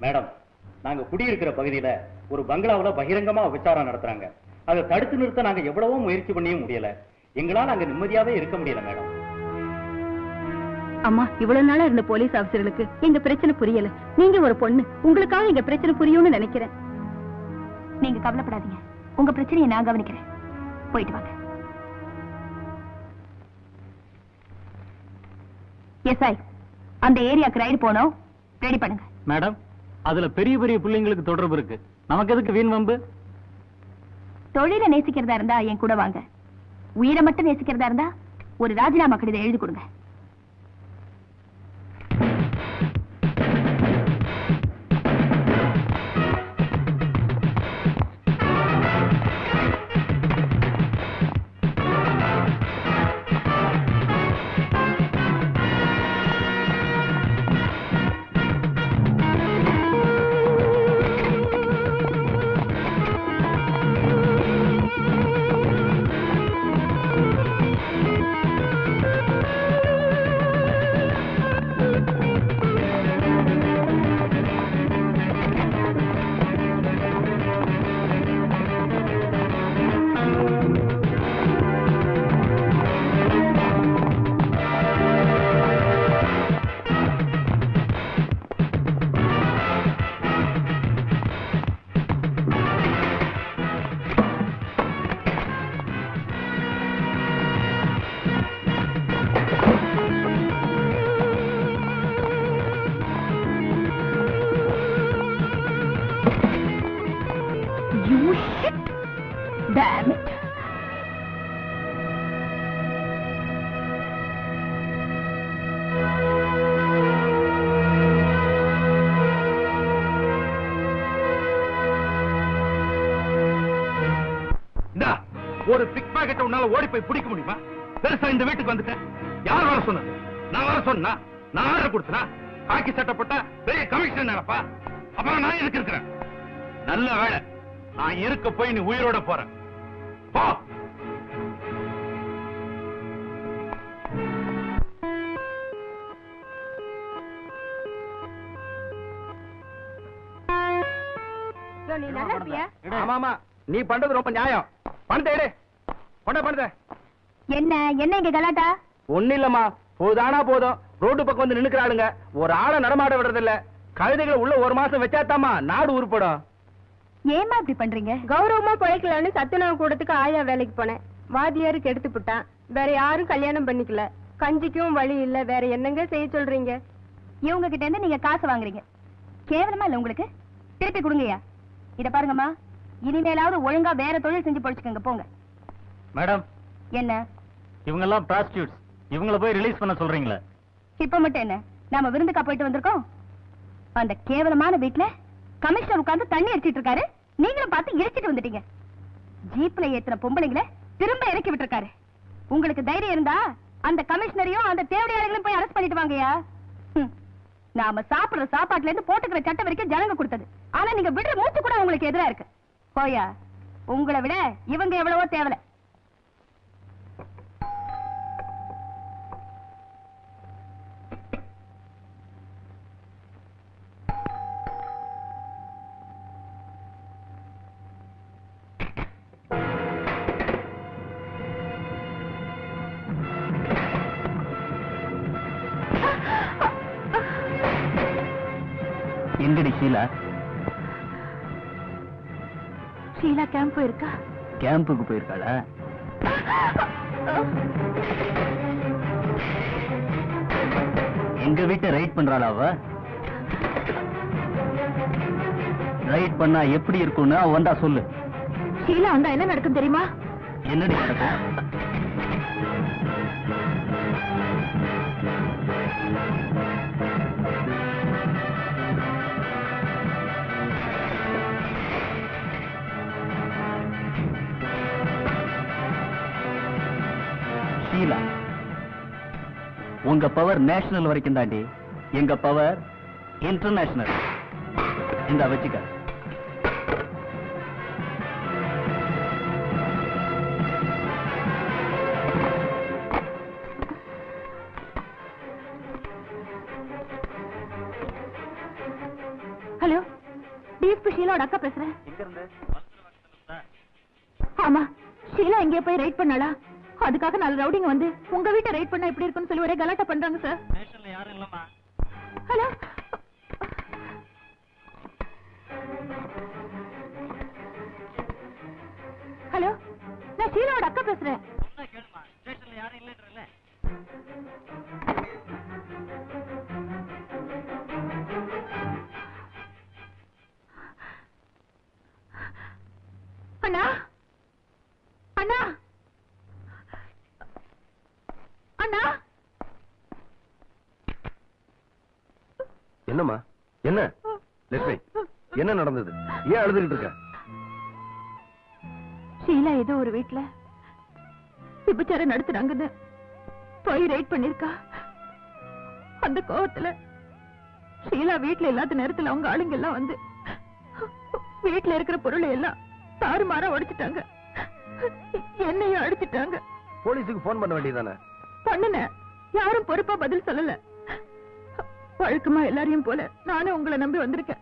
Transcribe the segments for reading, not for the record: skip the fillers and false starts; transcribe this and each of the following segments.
Madam, நாங்க குடியிருக்கிற பகுதியில ஒரு பங்களாவுல பகிரங்கமா விசாரணை நடத்துறாங்க. அதை தடுத்து நிறுத்த நாங்க எவ்வளவோ முயற்சி பண்ணியும் முடியல. எங்களால அங்க நிம்மதியாவே இருக்க முடியல மேடம். அம்மா, இவ்வளவு நாளா இருந்த போலீஸ் ஆபீசர்களுக்கு எங்க பிரச்சனை புரியல. நீங்க ஒரு பொண்ணு, உங்களுக்காக எங்க பிரச்சனை புரியும்னு நினைக்கிறேன். நீங்க கவலைப்படாதீங்க, உங்க பிரச்சனையை நான் கவனிக்கிறேன். போயிட்டு வாங்க. எஸ்ஐ, அந்த ஏரியாக்கு ரைடு போனோம், ரெடி பண்ணுங்க. மேடம், அதுல பெரிய பெரிய பிள்ளைங்களுக்கு தொடர்பு இருக்கு. நமக்கு எதுக்கு வீண் வம்பு? தொழிலை நேசிக்கிறதா இருந்தா என் கூட வாங்க. உயிரை மட்டும் நேசிக்கிறதா இருந்தா ஒரு ராஜினாமா கடிதம் எழுதி கொடுங்க. ஒரு பிக் பாக்கெட் உன்னால ஓடி போய் பிடிக்க முடியுமா? பெருசா இந்த வீட்டுக்கு வந்துட்டேன். யார் வர சொன்னது? நான் வர சொன்னா? நான் ஆர்டர் கொடுத்தனா? காக்கி சட்டப்பட்ட பெரிய கமிஷனர் நினைப்பா? அப்புறம் நான் எதுக்கு இருக்கிறேன்? நல்ல வேலை, நான் இருக்க போய் நீ உயிரோட போற. போ. ஆமா, நீ பண்றது ரொம்ப நியாயம். பணத்தை எடு. என்ன என்ன இங்க கலாட்டா? ஒண்ணு இல்லம்மா, போதானா போதும். ரோடு பக்கம் வந்து நின்னுக்கிறாளுங்க. ஒரு ஆளை நடமாட விடுறது இல்ல. கழுதைகளை உள்ள ஒரு மாசம் வச்சாத்தாமா நாடு உருப்படும். ஏமா இப்படி பண்றீங்க? கௌரவமா பிழைக்கலான்னு சத்துணவு கூடத்துக்கு ஆயா வேலைக்கு போனேன். வாத்தியாருக்கு எடுத்து விட்டான். வேற யாரும் கல்யாணம் பண்ணிக்கல. கஞ்சிக்கும் வழி இல்ல. வேற என்னங்க செய்ய சொல்றீங்க? இவங்க கிட்ட இருந்து நீங்க காசு வாங்குறீங்க. கேவலமா இல்ல உங்களுக்கு? திருப்பி கொடுங்கய்யா. இத பாருங்கம்மா, இனிமேலாவது ஒழுங்கா வேற தொழில் செஞ்சு பொழைச்சுக்கங்க. போங்க. மேடம், என்ன இவங்க எல்லாம் பிராஸ்டியூட்ஸ். இவங்கள போய் ரிலீஸ் பண்ண சொல்றீங்களா? இப்ப மட்டும் என்ன, நாம விருந்துக்கா போயிட்டு வந்திருக்கோம்? அந்த கேவலமான வீட்டுல கமிஷனர் உட்கார்ந்து தண்ணி அடிச்சிட்டு இருக்காரு. நீங்களும் பார்த்து இறைச்சிட்டு வந்துட்டீங்க. ஜீப்ல ஏத்துன பொம்பளைங்களை திரும்ப இறக்கி விட்டுருக்காரு. உங்களுக்கு தைரியம் இருந்தா அந்த கமிஷனரையும் அந்த தேவடியாளர்களையும் போய் அரெஸ்ட் பண்ணிட்டு வாங்கயா. நாம சாப்பிடுற சாப்பாட்டுல இருந்து போட்டுக்கிற சட்டம் வரைக்கும் ஜனங்க கொடுத்தது. ஆனா நீங்க விடுற மூச்சு கூட உங்களுக்கு எதிரா இருக்கு. போயா, உங்களை விட இவங்க எவ்வளவோ தேவலை. எங்கடி ஷீலா? ஷீலா கேம்ப் இருக்கா? கேம்புக்கு போயிருக்காளா? எங்க வீட்டை ரைட் பண்றாளா அவ? ரைட் பண்ணா எப்படி இருக்கும்னு அவ வந்தா சொல்லு. ஷீலா வந்தா என்ன நடக்கும் தெரியுமா? என்னடி நடக்கும்? ஷீலா, உங்க பவர் நேஷனல் வரைக்கும் தாண்டி, எங்க பவர் இன்டர்நேஷனல். இந்த வச்சுக்க. ஹலோ, டிஎஸ்பி ஷீலாவோட அக்கா பேசுறேன். எங்க இருந்து? ஆமா, ஷீலா எங்கேயோ போய் ரைட் பண்ணாளா? அதுக்காக 4 ரவுடிங்க வந்து உங்க வீட்டை ரைட் பண்ணா எப்படி இருக்குன்னு சொல்லி ஒரே கலாட்டா பண்றாங்க சார். ஸ்டேஷன்ல யாரும் இல்லம்மா. ஹலோ, ஹலோ, நான் ஷீலாவோட அக்கா பேசுறேன். சொன்னா கேளுமா, ஸ்டேஷன்ல யாரும் இல்லன்றல. அண்ணா, அண்ணா, அண்ணா. என்னம்மா, என்ன லட்சுமி, என்ன நடந்தது? ஏன் அழுதுகிட்டு இருக்க? ஷீலா ஏதோ ஒரு வீட்டுல விபச்சாரம் நடத்துறாங்கன்னு போய் ரைட் பண்ணிருக்கா. அந்த கோவத்துல ஷீலா வீட்டுல இல்லாத நேரத்துல அவங்க ஆளுங்க எல்லாம் வந்து வீட்டுல இருக்கிற பொருளை எல்லாம் தாறுமாறா உடைச்சிட்டாங்க. என்னையும் அடிச்சிட்டாங்க. போலீஸுக்கு போன் பண்ண வேண்டியதானே? பண்ணுனேன், யாரும் பொறுப்பா பதில் சொல்லல. வழக்கமா எல்லாரையும் போல நானும் உங்களை நம்பி வந்திருக்கேன்.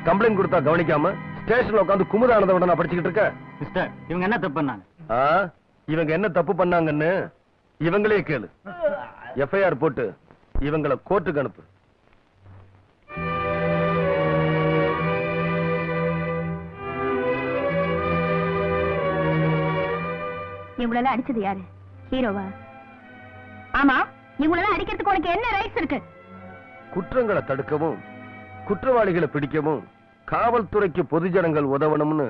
கம்ப்ளைண்ட் கொடுத்தா கவனிக்காம ஸ்டேஷன்ல உட்காந்து குமுதானதோட நான் படிச்சுக்கிட்டு இருக்கேன். மிஸ்டர், இவங்க என்ன தப்பு பண்ணாங்க? இவங்க என்ன தப்பு பண்ணாங்கன்னு இவங்களே கேளு. எஃப்ஐஆர் போட்டு இவங்கள கோர்ட்டுக்கு அனுப்பு. இவங்களெல்லாம் அடிச்சது யாரு? ஹீரோவா? ஆமா, இவங்களெல்லாம் அடிக்கிறதுக்கு உனக்கு என்ன ரைட்ஸ் இருக்கு? குற்றங்களை தடுக்கவும் குற்றவாளிகளை பிடிக்கவும் காவல்துறைக்கு பொதுஜனங்கள் உதவணும்னு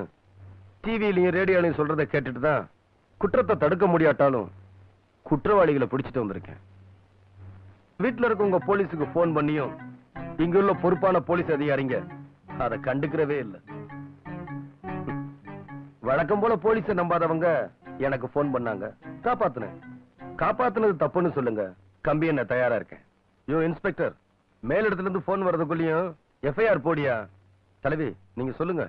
டிவிலையும் ரேடியோலையும் சொல்றதை கேட்டுட்டு தான் குற்றத்தை தடுக்க முடியாட்டாலும் குற்றவாளிகளை பிடிச்சிட்டு வந்திருக்கேன். வீட்டுல இருக்கவங்க போலீஸுக்கு போன் பண்ணியும் இங்குள்ள பொறுப்பான போலீஸ் அதிகாரிங்க அதை கண்டுக்கிறவே இல்லை. வழக்கம் போல போலீஸை நம்பாதவங்க எனக்கு போன் பண்ணாங்க, காப்பாத்துனேன். காப்பாத்துனது தப்புன்னு சொல்லுங்க, கம்பி என்ன தயாரா இருக்கேன். யோ இன்ஸ்பெக்டர், மேலிடத்துல இருந்து போன் வர்றதுக்குள்ளயும் எஃப்ஐஆர் போடியா. தலைவி, நீங்க சொல்லுங்க.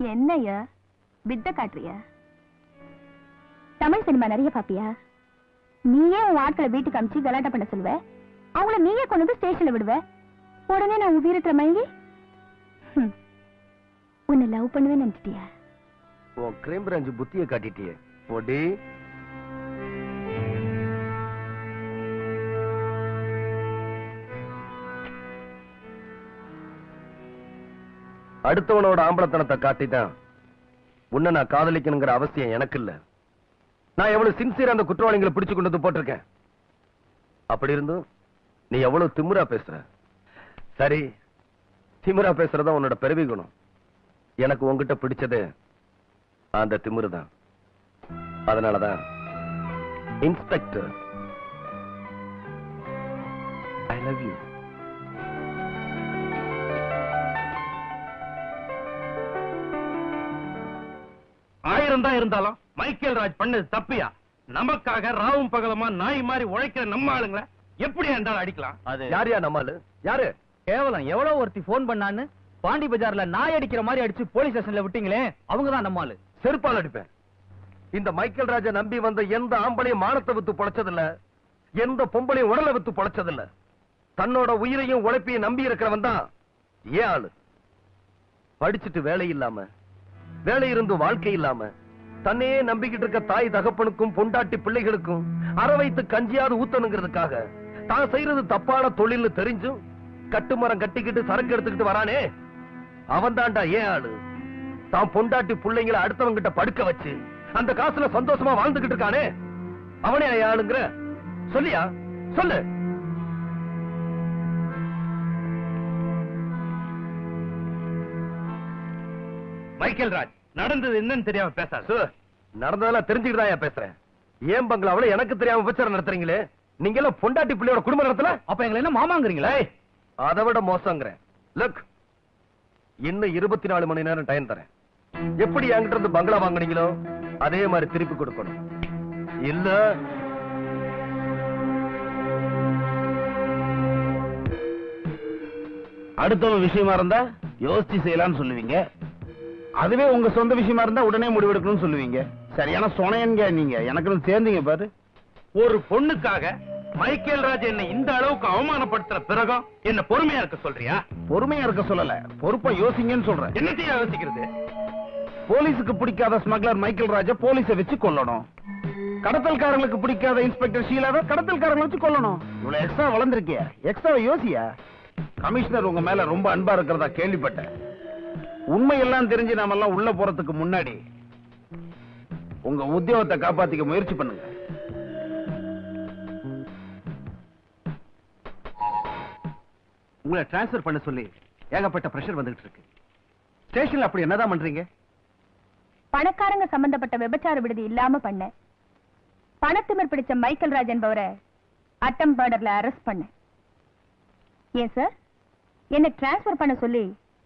என்னையா வித்த காட்டுறியா? தமிழ் சினிமா நிறைய பாப்பியா? நீயே உன் ஆட்களை வீட்டுக்கு அமிச்சு கலாட்டம் பண்ண சொல்லுவ, அவங்கள நீயே கொண்டு வந்து ஸ்டேஷன்ல விடுவ. உடனே நான் உன் வீரத்துல மயங்கி உன்னை லவ் பண்ணுவேன்னு நினைச்சிட்டியா? உன் கிரைம் பிரான்ச் புத்தியை காட்டிட்டியே போடி. அடுத்தவனோட ஆம்பளத்தனத்தை காட்டிதான் உன்னை நான் காதலிக்கணுங்கிற அவசியம் எனக்கு இல்ல. நான் எவ்வளவு சின்சியரா அந்த குற்றவாளிகளை பிடிச்சு கொண்டு வந்து போட்டிருக்கேன். அப்படி இருந்தும் நீ எவ்வளவு திமிரா பேசுற. சரி, திமிரா பேசுறதா உன்னோட பிறவி குணம். எனக்கு உன்கிட்ட பிடிச்சது அந்த திமிரு தான். அதனாலதான் இன்ஸ்பெக்டர், ஐ லவ் யூ. ஆயிரம் தான் இருந்தாலும் மைக்கேல் ராஜ் பண்ணது தப்பியா? நமக்காக ராவும் பகலமா நாய் மாதிரி உழைக்கிற நம்ம ஆளுங்களை எப்படி என்றால் அடிக்கலாம்? அது யாரையா நம்மாலு? யாரு? கேவலம். எவ்வளவு ஒருத்தி போன் பண்ணான்னு பாண்டி பஜார்ல நாய் அடிக்கிற மாதிரி அடிச்சு போலீஸ் ஸ்டேஷன்ல விட்டீங்களே, அவங்கதான் நம்மாலு. செருப்பால் அடிப்பேன். இந்த மைக்கேல் ராஜ நம்பி வந்த எந்த ஆம்பளையும் மானத்தை வித்து பொழைச்சதில்ல, எந்த பொம்பளையும் உடலை வித்து பொழைச்சதில்ல. தன்னோட உயிரையும் உழைப்பையும் நம்பி இருக்கிறவன் தான் ஏன் ஆளு. படிச்சுட்டு வேலை இல்லாம, வேலை இருந்து வாழ்க்கை இல்லாம, தன்னையே நம்பிக்கிட்டு இருக்க தாய் தகப்பனுக்கும் பொண்டாட்டி பிள்ளைகளுக்கும் அற வைத்து கஞ்சியாவது ஊத்தணுங்கிறதுக்காக தான் செய்யறது தப்பான தொழில் தெரிஞ்சும் கட்டுமரம் கட்டிக்கிட்டு சரக்கு எடுத்துக்கிட்டு வரானே, அவன் தாண்டா ஏன் ஆளு. தான் பொண்டாட்டி பிள்ளைங்களை அடுத்தவங்க கிட்ட படுக்க வச்சு அந்த காசுல சந்தோஷமா வாழ்ந்துகிட்டு இருக்கானே, அவனே ஆளுங்கிற. சொல்லியா? சொல்லு. மைக்கேல் ராஜ், நடந்தது என்னன்னு தெரியாம பேசாது. நடந்ததெல்லாம் தெரிஞ்சுக்கிட்டு தான் பேசுறேன். ஏன் பங்களாவில எனக்கு தெரியாம விபச்சாரம் நடத்துறீங்களே? நீங்க எல்லாம் பொண்டாட்டி பிள்ளையோட குடும்ப நடத்தல? அப்ப எங்களை என்ன மாமாங்கிறீங்களா? அதை விட மோசங்கிறேன். லுக், இன்னும் 24 மணி நேரம் டைம் தரேன். எப்படி என்கிட்ட இருந்து பங்களா வாங்குனீங்களோ அதே மாதிரி திருப்பி கொடுக்கணும். இல்ல அடுத்தவங்க விஷயமா இருந்தா யோசிச்சு செய்யலாம்னு சொல்லுவீங்க, அதுவே உங்க சொந்த விஷயமா இருந்தா உடனே முடிவெடுக்கணும்னு சொல்லுவீங்க. சரியான சொனையன்க நீங்க. எனக்குன்னு சேர்ந்தீங்க பாரு. ஒரு பொண்ணுக்காக மைக்கேல் ராஜ் என்ன இந்த அளவுக்கு அவமானப்படுத்துற பிறகும் என்ன பொறுமையா இருக்க சொல்றியா? பொறுமையா இருக்க சொல்லல, பொறுப்பா யோசிங்கன்னு சொல்றேன். என்னத்தையா யோசிக்கிறது? போலீஸுக்கு பிடிக்காத ஸ்மக்லர் மைக்கேல் ராஜ போலீஸை வச்சு கொல்லணும். கடத்தல்காரங்களுக்கு பிடிக்காத இன்ஸ்பெக்டர் ஷீலாவை கடத்தல்காரங்களை வச்சு கொல்லணும். இவ்வளவு எக்ஸ்ட்ரா வளர்ந்துருக்கிய, எக்ஸ்ட்ரா யோசியா. கமிஷனர் உங்க மேல ரொம்ப அன்பா இருக்கிறதா கேள்விப்பட்டேன். உண்மையெல்லாம் தெரிஞ்சு நாம எல்லாம் உள்ள போறதுக்கு முன்னாடி உங்க உத்தியோகத்தை காப்பாத்திக்க முயற்சி பண்ணுங்க. உங்களை டிரான்ஸ்பர் பண்ண சொல்லி ஏகப்பட்ட பிரஷர் வந்துட்டு இருக்கு. ஸ்டேஷன்ல அப்படி என்னதான் பண்றீங்க? பணக்காரங்க சம்பந்தப்பட்ட விபச்சார விடுதி இல்லாம பண்ண, பணத்திமிர் பிடிச்ச மைக்கேல் ராஜ் என்பவரை அட்டம் மர்டர்ல அரெஸ்ட் பண்ண. ஏன் சார், என்ன டிரான்ஸ்பர் பண்ண சொல்லி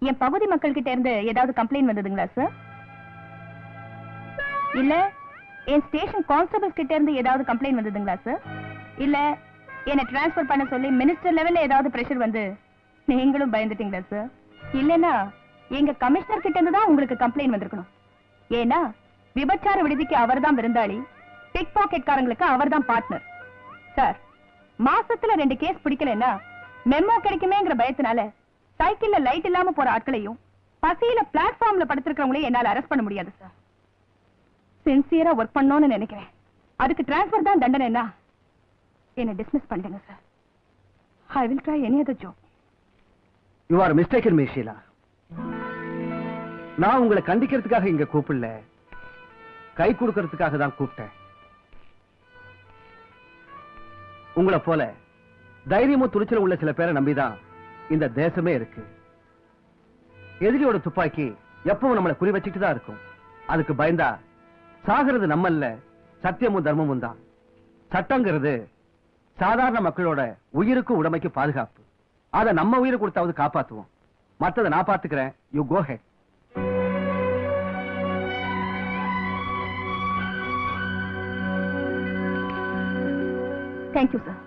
என் பகுதி மக்கள் கிட்ட இருந்து ஏதாவது கம்ப்ளைண்ட் வந்ததுங்களா சார்? இல்ல என் ஸ்டேஷன் கான்ஸ்டபிள்ஸ் கிட்ட இருந்து ஏதாவது கம்ப்ளைண்ட் வந்ததுங்களா சார்? இல்ல என்ன டிரான்ஸ்பர் பண்ண சொல்லி மினிஸ்டர் லெவல்ல ஏதாவது பிரஷர் வந்து நீங்களும் பயந்துட்டீங்களா சார்? இல்லனா எங்க கமிஷனர் கிட்ட இருந்து தான் உங்களுக்கு கம்ப்ளைண்ட் வந்திருக்கணும். ஏன்னா விபச்சார விடுதிக்கு அவர்தான் விருந்தாளி, பிக் பாக்கெட்காரங்களுக்கு அவர்தான் பார்ட்னர். சார், மாசத்துல 2 கேஸ் பிடிக்கலன்னா மெமோ கிடைக்குமேங்கிற பயத்தினால சைக்கிள்ல லைட் இல்லாம போற ஆட்களையும் பசியில பிளாட்ஃபார்ம்ல படுத்திருக்கிறவங்களையும் என்னால அரெஸ்ட் பண்ண முடியாது சார். சின்சியரா ஒர்க் பண்ணணும்னு நினைக்கிறேன். அதுக்கு டிரான்ஸ்பர் தான் தண்டனைன்னா என்ன டிஸ்மிஸ் பண்ணிடுங்க sir. I will try any other job. You are mistaken miss Sheela. நான் உங்களை கண்டிக்கிறதுக்காக இங்க கூப்பிடல, கை கொடுக்கறதுக்காக தான் கூப்பிட்டேன். உங்களை போல தைரியமும் துணிச்சலும் உள்ள சில பேரை நம்பிதான் இந்த தேசமே இருக்கு. எதிரியோட துப்பாக்கி எப்பவும் நம்மளை குறி வச்சுட்டு தான் இருக்கும். அதுக்கு பயந்தா சாகிறது நம்ம இல்ல, சத்தியமும் தர்மமும் தான். சட்டங்கிறது சாதாரண மக்களோட உயிருக்கும் உடமைக்கு பாதுகாப்பு. அதை நம்ம உயிரை கொடுத்தாவது காப்பாத்துவோம். மத்ததை நான் பாத்துக்கிறேன். You go ahead. Thank you sir.